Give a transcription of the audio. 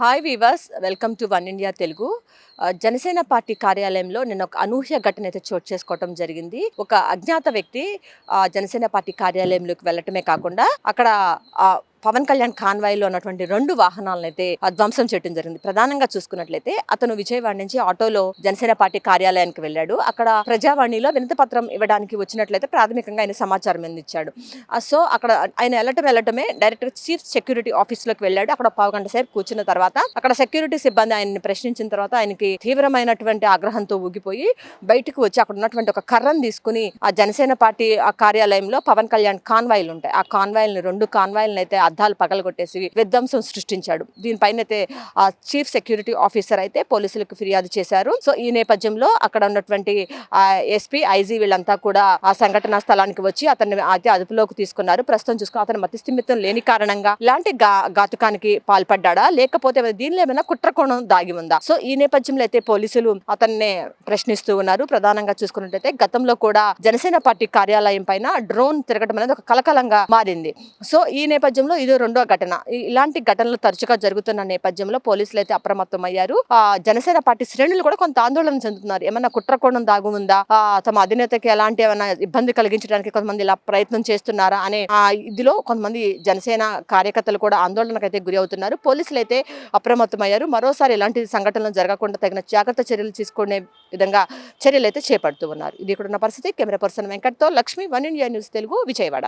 Hi weavers, welcome to one India Telugu. Janasena party కార్యాలయంలో నిన్న ఒక అనూహ్య ఘటన అయితే చోటు చేసుకోవడం జరిగింది. ఒక అజ్ఞాత వ్యక్తి జనసేన పార్టీ కార్యాలయంలోకి వెళ్ళటమే కాకుండా అక్కడ పవన్ కళ్యాణ్ కాన్వాయ్లో ఉన్నటువంటి 2 వాహనాలను అయితే ధ్వంసం చేయడం జరిగింది. ప్రధానంగా చూసుకున్నట్లయితే అతను విజయవాడ నుంచి ఆటోలో జనసేన పార్టీ కార్యాలయానికి వెళ్ళాడు. అక్కడ ప్రజావాణిలో వినతి పత్రం ఇవ్వడానికి వచ్చినట్లయితే ప్రాథమికంగా ఆయన సమాచారం అందించాడు. సో అక్కడ ఆయన వెళ్ళటమే డైరెక్ట్ చీఫ్ సెక్యూరిటీ ఆఫీస్లోకి వెళ్ళాడు. అక్కడ పావు గంట సేపు కూర్చున్న తర్వాత అక్కడ సెక్యూరిటీ సిబ్బంది ఆయన్ని ప్రశ్నించిన తర్వాత ఆయనకి తీవ్రమైనటువంటి ఆగ్రహంతో ఊగిపోయి బయటకు వచ్చి అక్కడ ఉన్నటువంటి ఒక కర్రను తీసుకుని ఆ జనసేన పార్టీ కార్యాలయంలో పవన్ కళ్యాణ్ కాన్వాయ్లు ఉంటాయి. ఆ కాన్వాయ్లను 2 కాన్వాయ్లను అయితే అద్దాలు పగలగొట్టేసి విధ్వంసం సృష్టించాడు. దీనిపైన అయితే ఆ చీఫ్ సెక్యూరిటీ ఆఫీసర్ అయితే పోలీసులకు ఫిర్యాదు చేశారు. సో ఈ నేపథ్యంలో అక్కడ ఉన్నటువంటి ఎస్పీ, ఐజీ వీళ్ళంతా కూడా ఆ సంఘటనా స్థలానికి వచ్చి అతన్ని అయితే అదుపులోకి తీసుకున్నారు. ప్రస్తుతం చూసుకుని అతను మతిస్థిమితం లేని కారణంగా ఇలాంటి ఘాతుకానికి పాల్పడ్డా లేకపోతే దీనిలో ఏమైనా కుట్రకోణం దాగి ఉందా? సో ఈ నేపథ్యంలో అయితే పోలీసులు అతన్ని ప్రశ్నిస్తూ ఉన్నారు. ప్రధానంగా చూసుకున్నట్లయితే గతంలో కూడా జనసేన పార్టీ కార్యాలయం పైన డ్రోన్ తిరగడం అనేది ఒక కలకలంగా మారింది. సో ఈ నేపథ్యంలో ఇది 2వ ఘటన. ఇలాంటి ఘటనలు తరచుగా జరుగుతున్న నేపథ్యంలో పోలీసులు అయితే అప్రమత్తమయ్యారు. జనసేన పార్టీ శ్రేణులు కూడా కొంత ఆందోళన చెందుతున్నారు. ఏమన్నా కుట్రకోణం దాగు ఉందా, తమ అధినేతకి ఎలాంటి ఏమైనా ఇబ్బంది కలిగించడానికి కొంతమంది ఇలా ప్రయత్నం చేస్తున్నారా అనే ఇదిలో కొంతమంది జనసేన కార్యకర్తలు కూడా ఆందోళనకైతే గురి అవుతున్నారు. పోలీసులు అయితే అప్రమత్తమయ్యారు. మరోసారి ఇలాంటి సంఘటనలు జరగకుండా తగిన జాగ్రత్త చర్యలు తీసుకునే విధంగా చర్యలు అయితే చేపడుతూ ఉన్నారు. ఇది ఇక్కడ ఉన్న పరిస్థితి. కెమెరా పర్సన్ వెంకట్తో Lakshmi, one India news Telugu, Vijayawada.